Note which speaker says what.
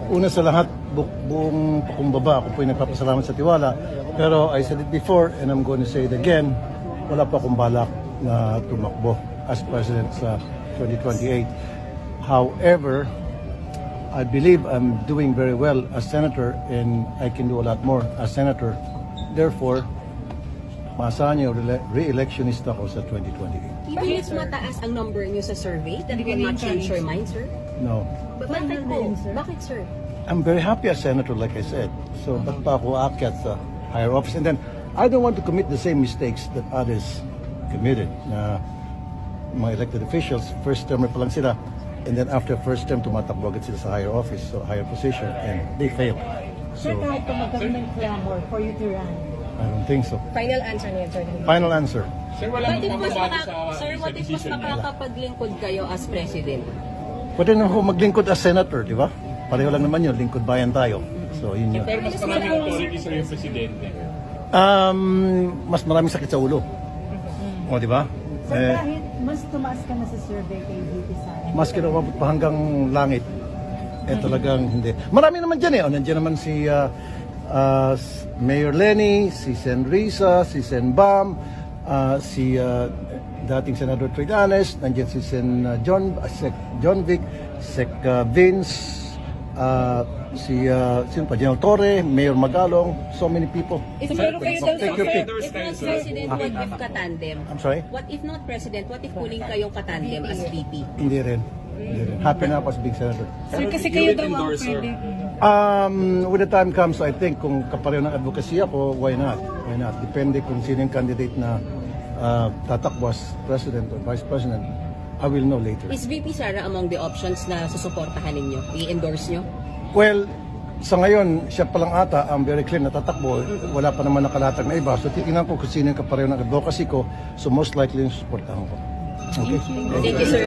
Speaker 1: Una sa lahat, buong pakumbaba, ako po yung nagpapasalamat sa tiwala. Pero I said it before and I'm going to say it again, wala pa akong balak na tumakbo as president sa 2028. However, I believe I'm doing very well as senator and I can do a lot more as senator. Therefore, maasahan niyo, re-electionist ako sa 2028.
Speaker 2: Even if mataas ang number niyo sa survey, that will not change your mind, sir?
Speaker 1: No.
Speaker 2: Bakit po? Bakit, sir?
Speaker 1: I'm very happy as senator, like I said. So, ba't pa ako aakyat sa higher office? And then, I don't want to commit the same mistakes that others committed. Na mga elected officials, first termer pa lang sila, and then after first term, tumatakbo agad sila sa higher office, so higher position, and they fail.
Speaker 3: Sir,
Speaker 1: So,
Speaker 3: kahit pa magkaroon ng clamor for you to run,
Speaker 1: I don't think so.
Speaker 2: Final answer niyo, sir.
Speaker 1: Final answer.
Speaker 4: Sir, wala
Speaker 2: What if
Speaker 4: mong
Speaker 2: mas,
Speaker 4: pagbabago sa
Speaker 2: sir, what if mas
Speaker 4: decision niya?
Speaker 2: makakapaglingkod kayo as president?
Speaker 1: Pwede na ako maglingkod as senator, di ba? Pareho lang naman yun, lingkod bayan tayo. So, yun yun.
Speaker 4: Pero mas maraming authority sa yung presidente.
Speaker 1: Mas maraming sakit sa ulo. O, di ba?
Speaker 3: sir, kahit mas tumaas ka na sa survey kay VP Sara,
Speaker 1: Mas kinababot pa hanggang langit. Talagang hindi. Marami naman dyan eh. O, nandiyan naman si Mayor Lenny, si Sen Risa, si Sen Bam, si dating Senador Trillanes, nandiyan si Sen Sec John Vic, Sec Vince, si sino pa, General Torre, Mayor Magalong, so many people.
Speaker 2: If
Speaker 4: Sir,
Speaker 2: not
Speaker 4: please,
Speaker 2: president,
Speaker 4: sir,
Speaker 2: if
Speaker 4: sir,
Speaker 2: not
Speaker 4: sir.
Speaker 2: president, what if katandem?
Speaker 1: I'm sorry?
Speaker 2: What if not president, what if huling kayong katandem as VP?
Speaker 1: Hindi rin. Hindi rin. Happy na ako as big senator.
Speaker 3: sir, kasi
Speaker 4: You
Speaker 3: kayo
Speaker 4: would
Speaker 3: daw ang
Speaker 4: endorse, sir.
Speaker 3: pwede.
Speaker 1: When the time comes, I think kung kapareho ng advocacy ako, why not? Why not? Depende kung sino yung candidate na tatakbo as president or vice president. I will know later.
Speaker 2: Is VP Sara among the options na susuportahan ninyo? I-endorse nyo?
Speaker 1: Well, sa ngayon, siya pa lang ata ang very clear na tatakbo. Wala pa naman nakalatag na iba. So titingnan ko kung sino yung kapareho ng advocacy ko. So most likely yung supportahan ko. Okay?
Speaker 2: Thank you, sir.